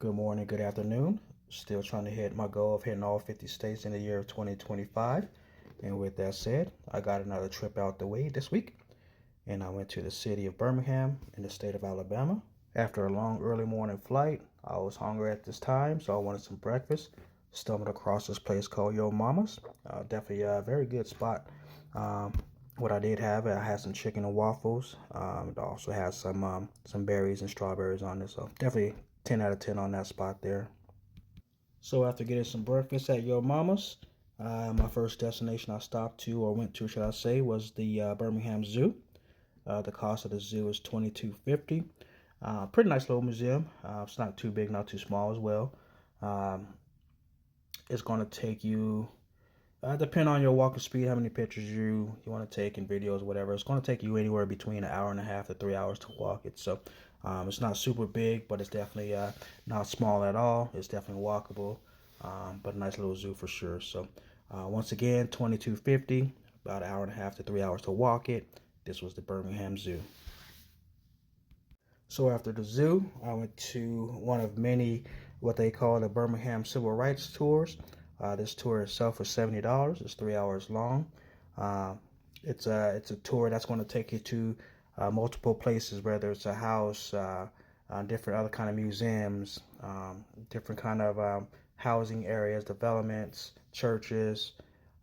Good morning, good afternoon. Still trying to hit my goal of hitting all 50 states in the year of 2025. And with that said, I got another trip out the way this week. And I went to the city of Birmingham in the state of Alabama. After a long early morning flight, I was hungry at this time, so I wanted some breakfast. Stumbled across this place called Yo Mama's. Definitely a very good spot. Um, what I did have, I had some chicken and waffles. It also has some berries and strawberries on it, so definitely 10 out of 10 on that spot there. So after getting some breakfast at Yo Mama's, my first destination I stopped to, or went to, should I say, was the Birmingham Zoo. The cost of the zoo is $22.50. Pretty nice little museum. It's not too big, not too small as well. Um, it's going to take you, depending on your walking speed, how many pictures you want to take and videos, whatever. It's going to take you anywhere between an hour and a half to 3 hours to walk it. So it's not super big, but it's definitely not small at all. It's definitely walkable, but a nice little zoo for sure. So once again, $22.50, about an hour and a half to 3 hours to walk it. This was the Birmingham Zoo. So after the zoo, I went to one of many what they call the Birmingham Civil Rights Tours. This tour itself was $70. It's 3 hours long. Uh, it's a tour that's going to take you to multiple places, whether it's a house, different other kind of museums, different kind of housing areas, developments, churches,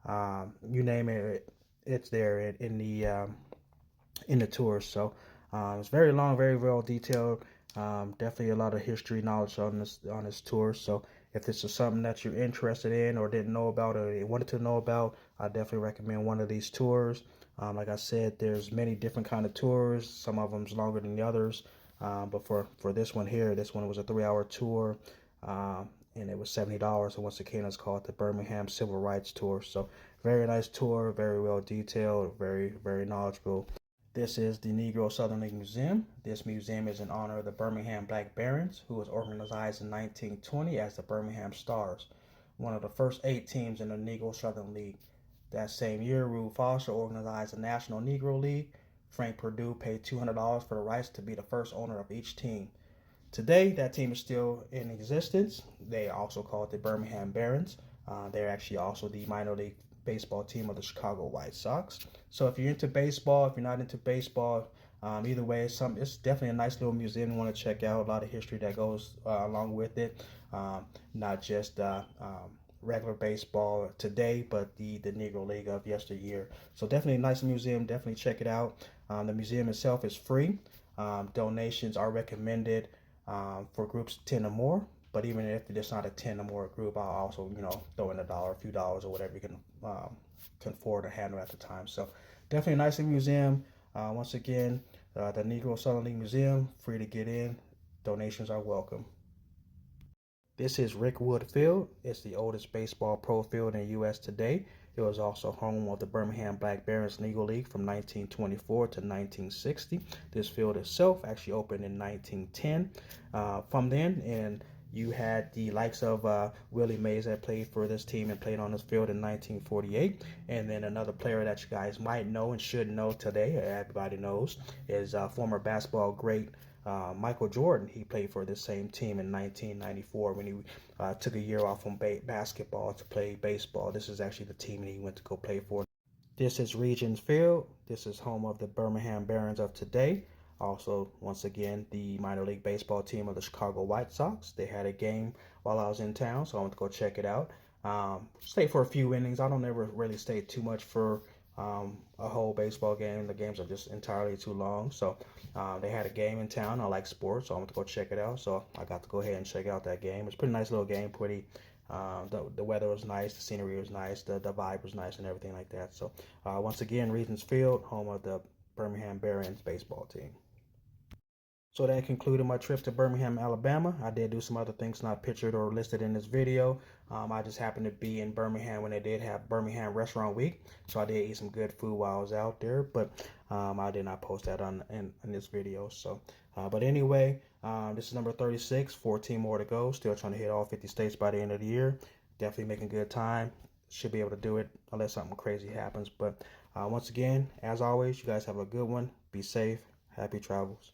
you name it, it's there in the tour. So it's very long, very well detailed. Definitely a lot of history knowledge on this tour. So if this is something that you're interested in or didn't know about or wanted to know about, I definitely recommend one of these tours. Like I said, there's many different kind of tours. Some of them's longer than the others. But for this one here, this one was a 3 hour tour. And it was $70. And once again, it's called the Birmingham Civil Rights Tour. So very nice tour, very well detailed, very, very knowledgeable. This is the Negro Southern League Museum. This museum is in honor of the Birmingham Black Barons, who was organized in 1920 as the Birmingham Stars, one of the first 8 teams in the Negro Southern League. That same year, Rube Foster organized the National Negro League. Frank Perdue paid $200 for the rights to be the first owner of each team. Today, that team is still in existence. They also call it the Birmingham Barons. They're actually also the minor league baseball team of the Chicago White Sox. So if you're into baseball, if you're not into baseball, either way, it's definitely a nice little museum you want to check out. A lot of history that goes along with it, not just regular baseball today, but the Negro League of yesteryear. So definitely a nice museum. Definitely check it out. The museum itself is free. Donations are recommended for groups 10 or more. But even if it's not a 10 or more group, I'll also, throw in a few dollars or whatever you can afford to handle at the time. So definitely a nice museum. Once again, the Negro Southern League Museum, free to get in. Donations are welcome. This is Rickwood Field. It's the oldest baseball pro field in the U.S. today. It was also home of the Birmingham Black Barons Negro League from 1924 to 1960. This field itself actually opened in 1910. From then, and you had the likes of Willie Mays that played for this team and played on this field in 1948. And then another player that you guys might know and should know today, everybody knows, is former basketball great Michael Jordan. He played for this same team in 1994 when he took a year off from basketball to play baseball. This is actually the team that he went to go play for. This is Regions Field. This is home of the Birmingham Barons of today. Also, once again, the minor league baseball team of the Chicago White Sox. They had a game while I was in town, so I went to go check it out. Stayed for a few innings. I don't ever really stay too much for a whole baseball game. The games are just entirely too long. So they had a game in town. I like sports, so I went to go check it out. So I got to go ahead and check out that game. It's a pretty nice little game. Pretty. The weather was nice. The scenery was nice. The vibe was nice and everything like that. So once again, Regions Field, home of the Birmingham Barons baseball team. So that concluded my trip to Birmingham, Alabama. I did do some other things not pictured or listed in this video. I just happened to be in Birmingham when they did have Birmingham Restaurant Week. So I did eat some good food while I was out there, but I did not post that in this video. So, but anyway, this is number 36, 14 more to go. Still trying to hit all 50 states by the end of the year. Definitely making good time. Should be able to do it unless something crazy happens. But once again, as always, you guys have a good one. Be safe. Happy travels.